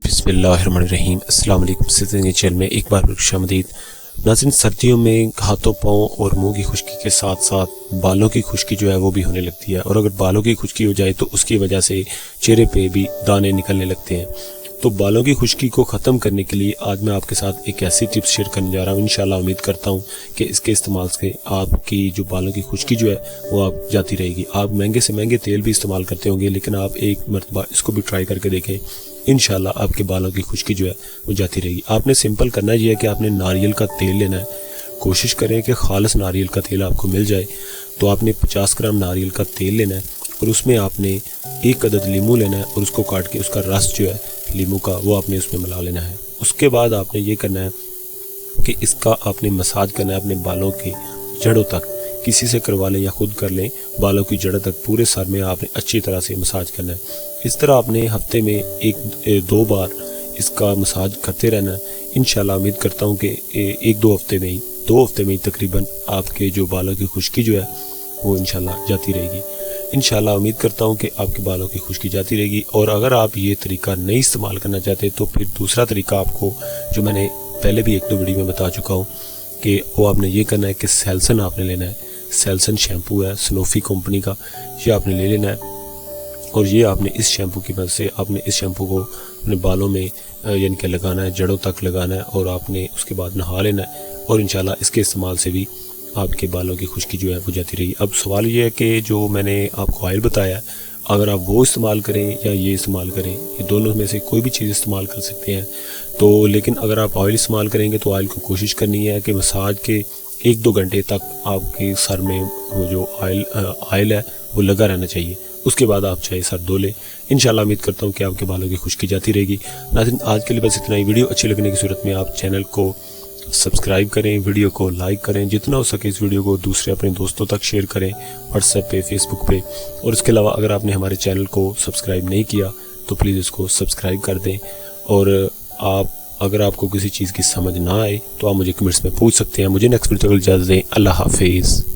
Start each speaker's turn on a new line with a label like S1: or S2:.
S1: बिस्मिल्लाहिर्रहमानिर्रहीम। अस्सलाम वालेकुम। सिद्धि चैनल में एक बार खुशामदीद। नाज़रीन, सर्दियों में हाथों पाँव और मुंह की खुश्की के साथ साथ बालों की खुश्की जो है वो भी होने लगती है, और अगर बालों की खुश्की हो जाए तो उसकी वजह से चेहरे पे भी दाने निकलने लगते हैं। तो बालों की खुश्की को ख़त्म करने के लिए आज मैं आपके साथ एक ऐसी टिप्स शेयर करने जा रहा हूँ। इंशाल्लाह उम्मीद करता हूँ कि इसके इस्तेमाल से आपकी जो बालों की खुश्की जो है वो आप जाती रहेगी। आप महंगे से महंगे तेल भी इस्तेमाल करते होंगे, लेकिन आप एक मरतबा इसको भी ट्राई करके देखें। इंशाल्लाह आपके बालों की खुश्की जो है वो जाती रहेगी। आपने सिंपल करना ये है कि आपने नारियल का तेल लेना है। कोशिश करें कि खालिस नारियल का तेल आपको मिल जाए। तो आपने 50 ग्राम नारियल का तेल लेना है और उसमें आपने एक अदद लीमू लेना है और उसको काट के उसका रस जो है लीमू का वो आपने उसमें मिला लेना है। उसके बाद आपने ये करना है कि इसका आपने मसाज करना है अपने बालों की जड़ों तक। किसी से करवा लें या खुद कर लें, बालों की जड़ों तक पूरे सर में आपने अच्छी तरह से मसाज करना है। इस तरह आपने हफ्ते में दो बार इसका मसाज करते रहना है। इंशाल्लाह उम्मीद करता हूँ कि दो हफ्ते में ही तकरीबन आपके जो बालों की खुश्की जो है वो इंशाल्लाह जाती रहेगी। इंशाल्लाह उम्मीद करता हूँ कि आपके बालों की खुश्की जाती रहेगी। और अगर आप ये तरीका नहीं इस्तेमाल करना चाहते तो फिर दूसरा तरीका आपको, जो मैंने पहले भी एक दो वीडियो में बता चुका हूँ, कि वो आपने ये करना है कि सेल्सन आपने लेना है। सेल्सन शैम्पू है स्नोफी कंपनी का, ये आपने ले लेना है। और ये आपने इस शैम्पू की मदद से आपने इस शैम्पू को अपने बालों में यानी कि लगाना है, जड़ों तक लगाना है, और आपने उसके बाद नहा लेना है। और इंशाल्लाह इसके इस्तेमाल से भी आपके बालों की खुश्की जो है वो जाती रही। अब सवाल ये है कि जो मैंने आपको ऑयल बताया है, अगर आप वो इस्तेमाल करें या ये इस्तेमाल करें, ये दोनों में से कोई भी चीज़ इस्तेमाल कर सकते हैं। तो लेकिन अगर आप ऑयल इस्तेमाल करेंगे तो ऑयल को कोशिश करनी है कि मसाज के 1-2 घंटे तक आपके सर में वो जो ऑयल है वो लगा रहना चाहिए। उसके बाद आप चाहे सर धो लें। इंशाल्लाह उम्मीद करता हूँ कि आपके बालों की खुश्की जाती रहेगी। नाज़रीन, आज के लिए बस इतना ही। वीडियो अच्छी लगने की सूरत में आप चैनल को सब्सक्राइब करें, वीडियो को लाइक करें, जितना हो सके इस वीडियो को दूसरे अपने दोस्तों तक शेयर करें, व्हाट्सएप पे, फेसबुक पे। और इसके अलावा अगर आपने हमारे चैनल को सब्सक्राइब नहीं किया तो प्लीज़ इसको सब्सक्राइब कर दें। और अगर आपको किसी चीज़ की समझ ना आए तो आप मुझे कमेंट्स में पूछ सकते हैं। मुझे नेक्स्ट वीडियो तक इजाज़त दें। अल्लाह हाफिज़।